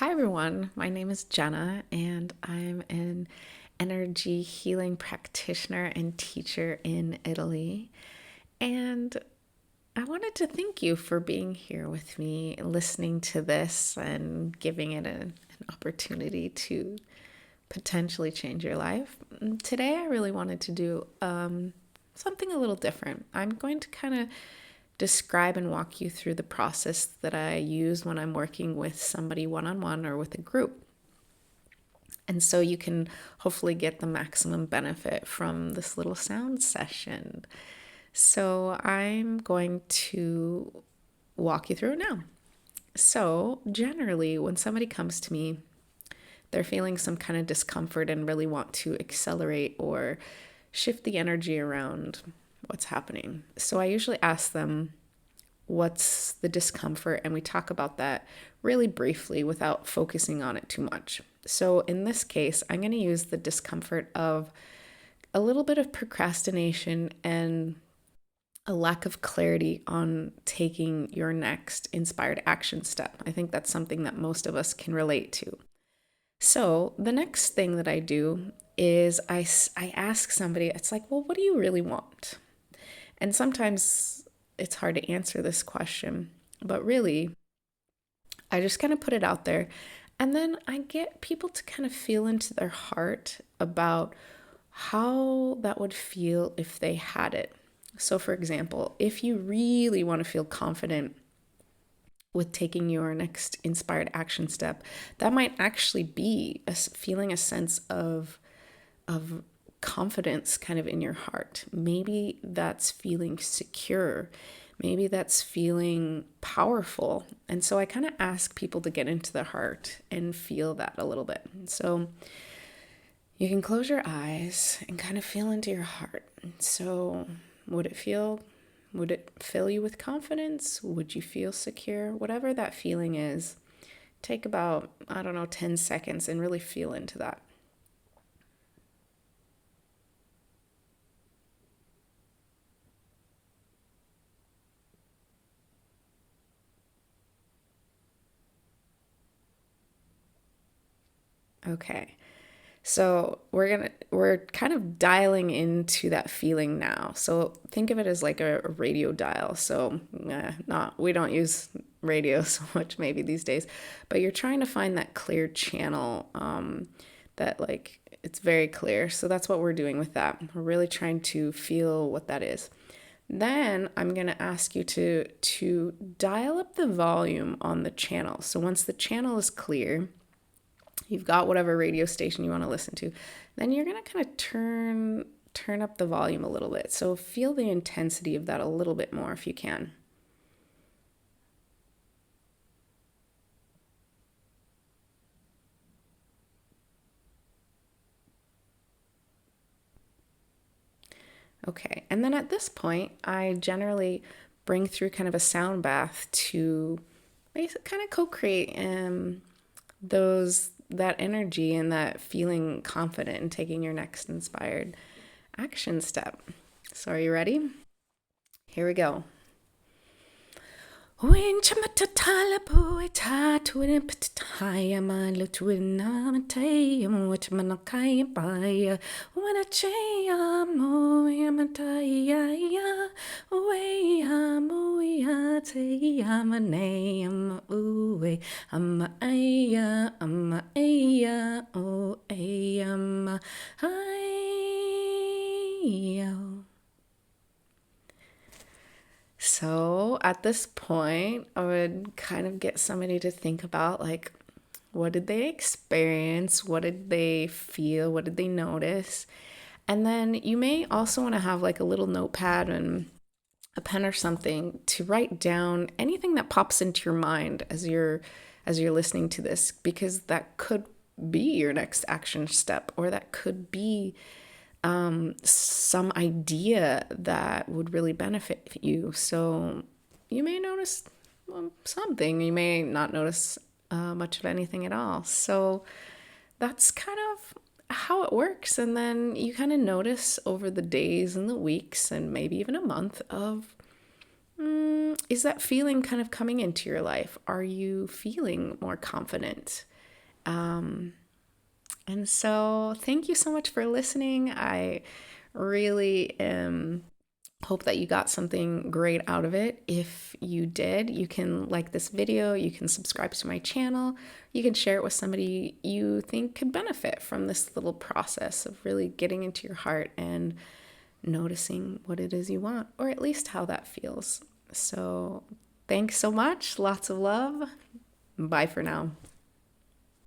Hi, everyone. My name is Jenna, and I'm an energy healing practitioner and teacher in Italy. And I wanted to thank you for being here with me, listening to this, and giving it an opportunity to potentially change your life. Today, I really wanted to do something a little different. I'm going to kind of describe and walk you through the process that I use when I'm working with somebody one on one or with a group. And so you can hopefully get the maximum benefit from this little sound session. So I'm going to walk you through it now. So, generally, when somebody comes to me, they're feeling some kind of discomfort and really want to accelerate or shift the energy around what's happening. So I usually ask them, what's the discomfort? And we talk about that really briefly without focusing on it too much. So in this case, I'm going to use the discomfort of a little bit of procrastination and a lack of clarity on taking your next inspired action step. I think that's something that most of us can relate to. So the next thing that I do is I ask somebody, it's like, well, what do you really want? And sometimes it's hard to answer this question, but really, I just kind of put it out there. And then I get people to kind of feel into their heart about how that would feel if they had it. So, for example, if you really want to feel confident with taking your next inspired action step, that might actually be feeling a sense of confidence kind of in your heart. Maybe that's feeling secure. Maybe that's feeling powerful. And so I kind of ask people to get into the heart and feel that a little bit. So you can close your eyes and kind of feel into your heart. So would it fill you with confidence? Would you feel secure? Whatever that feeling is, take about, 10 seconds and really feel into that. Okay. So we're kind of dialing into that feeling now. So think of it as like a radio dial. So not we don't use radio so much maybe these days, but you're trying to find that clear channel that like it's very clear. So that's what we're doing with that. We're really trying to feel what that is. Then I'm going to ask you to dial up the volume on the channel. So once the channel is clear, you've got whatever radio station you want to listen to, then you're going to kind of turn up the volume a little bit. So feel the intensity of that a little bit more if you can. Okay, and then at this point, I generally bring through kind of a sound bath to kind of co-create those that energy and that feeling confident in taking your next inspired action step. So are you ready? Here we go. When chamatala poeta to an impetaya malo to an amatayam, what manakaya baya, when a chayamo yamataya, way amoyatayam, uwe, ama aya, o ayam, ayo. So at this point, I would kind of get somebody to think about like, what did they experience? What did they feel? What did they notice? And then you may also want to have like a little notepad and a pen or something to write down anything that pops into your mind as you're listening to this, because that could be your next action step, or that could be some idea that would really benefit you. So you may notice something, you may not notice much of anything at all. So that's kind of how it works. And then you kind of notice over the days and the weeks and maybe even a month of Is that feeling kind of coming into your life? Are you feeling more confident? And so, thank you so much for listening. I really hope that you got something great out of it. If you did, you can like this video, you can subscribe to my channel, you can share it with somebody you think could benefit from this little process of really getting into your heart and noticing what it is you want, or at least how that feels. So, thanks so much. Lots of love. Bye for now.